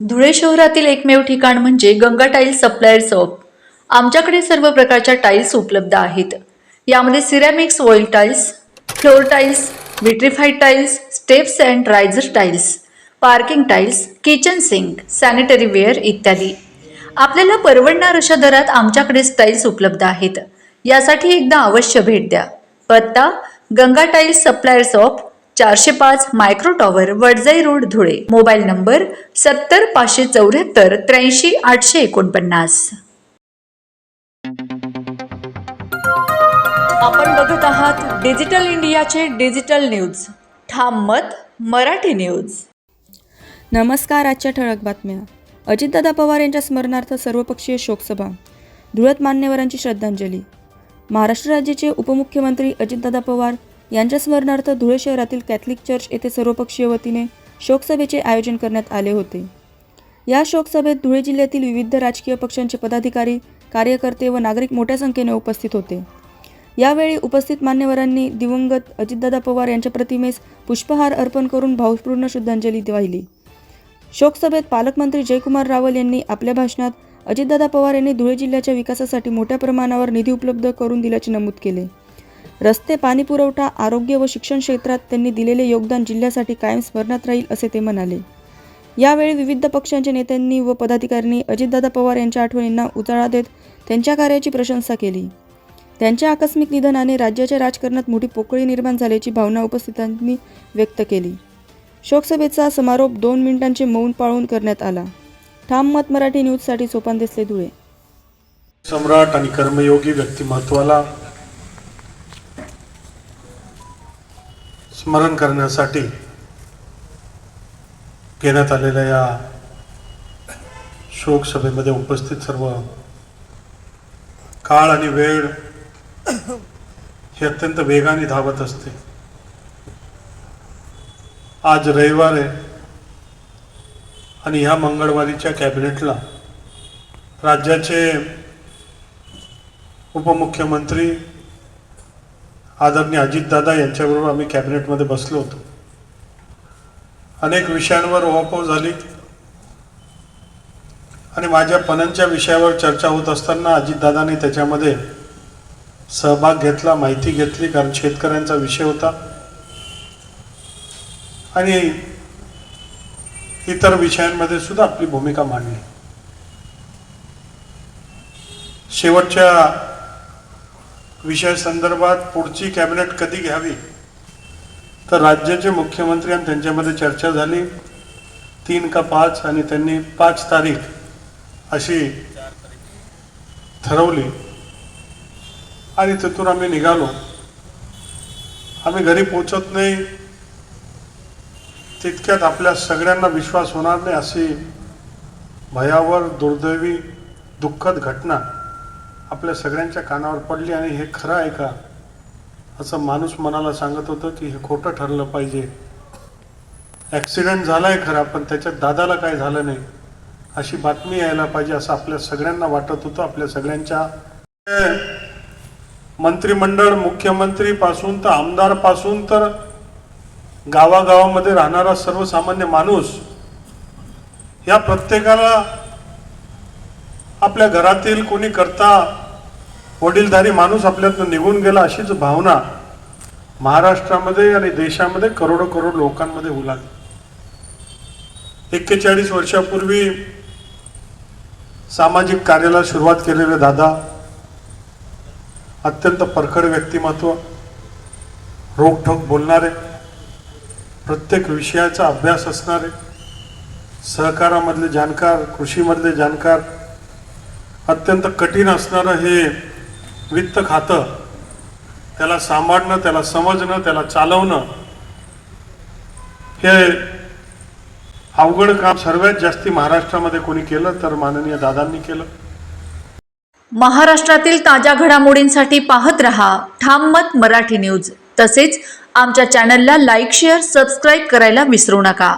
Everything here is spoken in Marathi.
धुळे शहरातील एकमेव ठिकाण म्हणजे गंगा टाइल्स सप्लायर शॉप. आमच्याकडे सर्व प्रकारच्या टाइल्स उपलब्ध आहेत. यामध्ये ceramics, oil tiles, floor tiles, vitrified tiles, steps and riser tiles, parking tiles, kitchen sink, sanitary ware इत्यादी. आपल्याला परवडणार अशा दरात आमच्याकडे टाइल्स उपलब्ध आहेत. यासाठी एकदा अवश्य भेट द्या. पत्ता Ganga tiles supplier shop, 405 micro tower, Wadjai road, Dhule. Mobile number 70 574 83 849. आपण बघत आहात डिजिटल इंडियाचे डिजिटल न्यूज. ठाम मत मराठी न्यूज. नमस्कार. आजच्या ठळक बातम्या. अजितदादा पवार यांच्या स्मरणार्थ सर्वपक्षीय शोकसभा. धुळ्यात मान्यवरांची श्रद्धांजली. महाराष्ट्र राज्याचे उपमुख्यमंत्री अजितदादा पवार यांच्या स्मरणार्थ धुळे शहरातील कॅथलिक चर्च येथे सर्वपक्षीय वतीने शोकसभेचे आयोजन करण्यात आले होते. या शोकसभेत धुळे जिल्ह्यातील विविध राजकीय पक्षांचे पदाधिकारी, कार्यकर्ते व नागरिक मोठ्या संख्येने उपस्थित होते. यावेळी उपस्थित मान्यवरांनी दिवंगत अजितदादा पवार यांच्या प्रतिमेस पुष्पहार अर्पण करून भावपूर्ण श्रद्धांजली वाहिली. शोकसभेत पालकमंत्री जयकुमार रावल यांनी आपल्या भाषणात अजितदादा पवार यांनी धुळे जिल्ह्याच्या विकासासाठी मोठ्या प्रमाणावर निधी उपलब्ध करून दिल्याचे नमूद केले. रस्ते, पाणी पुरवठा, आरोग्य व शिक्षण क्षेत्रात त्यांनी दिलेले योगदान जिल्ह्यासाठी कायम स्मरणात राहील असे ते म्हणाले. यावेळी विविध पक्षांच्या नेत्यांनी व पदाधिकाऱ्यांनी अजितदादा पवार यांच्या आठवणींना उजाळा देत त्यांच्या कार्याची प्रशंसा केली. त्यांच्या आकस्मिक निधनाने राज्याच्या राजकारणात मोठी पोकळी निर्माण झाल्याची भावना उपस्थितांनी व्यक्त केली. शोकसभेचा समारोप 2 मिनिटांचे मौन पाळून करण्यात आला. ठाम मत मराठी न्यूजसाठी सोपान देसले, धुळे. सम्राट आणि कर्मयोगी व्यक्तिमत्वाला स्मरण करण्यासाठी घेण्यात आलेल्या या शोक सभेमध्ये उपस्थित सर्व काळ आणि वेळ ही अत्यंत वेगाने धावत असते. आज रविवार आहे आणि ह्या मंगळवारीच्या कॅबिनेटला राज्याचे उपमुख्यमंत्री आदरणीय अजितदादा यांच्याबरोबर आम्ही कॅबिनेटमध्ये बसलो होतो. अनेक विषयांवर उहापोह झाली आणि माझ्या पणनच्या विषयावर चर्चा होत असताना अजितदादांनी त्याच्यामध्ये सहभाग घेतला, माहिती घेतली, कारण शेतकऱ्यांचा विषय होता आणि इतर विषयांमध्ये सुद्धा आपली भूमिका मांडली. शेवटच्या विषय संदर्भात पुढची कॅबिनेट कधी घ्यावी तर राज्याचे मुख्यमंत्री आणि त्यांच्यामध्ये चर्चा झाली. 3 का 5 आणि त्यांनी 5 तारीख अशी ठरवली आणि तिथून आम्ही निघालो. आम्ही घरी पोचत नाही तितक्यात आपल्या सगळ्यांना विश्वास होणार नाही अशी भयावर, दुर्दैवी, दुःखद घटना आपल्या सगळ्यांच्या कानावर पडली. आणि हे खरं आहे का असं माणूस मनाला सांगत होतं की हे खोटं ठरलं पाहिजे. ॲक्सिडेंट झालाय खरा, पण त्याच्यात दादाला काय झालं नाही अशी बातमी यायला पाहिजे असं आपल्या सगळ्यांना वाटत होतं. आपल्या सगळ्यांच्या मंत्रिमंडळ, मुख्यमंत्री पासून तर आमदार पासून तर गावागावामध्ये राहणारा सर्वसामान्य माणूस या प्रत्येकाला आपल्या घरातील कोणी करता वडीलधारी माणूस आपल्यातून निघून गेला अशीच भावना महाराष्ट्रामध्ये आणि देशामध्ये करोडो लोकांमध्ये होऊ लागली. 41 वर्षापूर्वी सामाजिक कार्याला सुरुवात केलेले दादा, अत्यंत परखड व्यक्तिमत्व, रोखठोक बोलणारे, प्रत्येक विषयाचा अभ्यास असणारे, सहकारामधले जाणकार, कृषीमधले जाणकार, अत्यंत कठीण असणारं हे वित्त खातं, त्याला सांभाळणं, त्याला समजणं, त्याला चालवणं हे अवघड काम सर्वात जास्ती महाराष्ट्रामध्ये कोणी केलं तर माननीय दादांनी केलं. महाराष्ट्रातील ताज्या घडामोडींसाठी पाहत रहा ठाम मत मराठी न्यूज. तसेच आमच्या चॅनलला लाईक, शेअर, सबस्क्राईब करायला विसरू नका.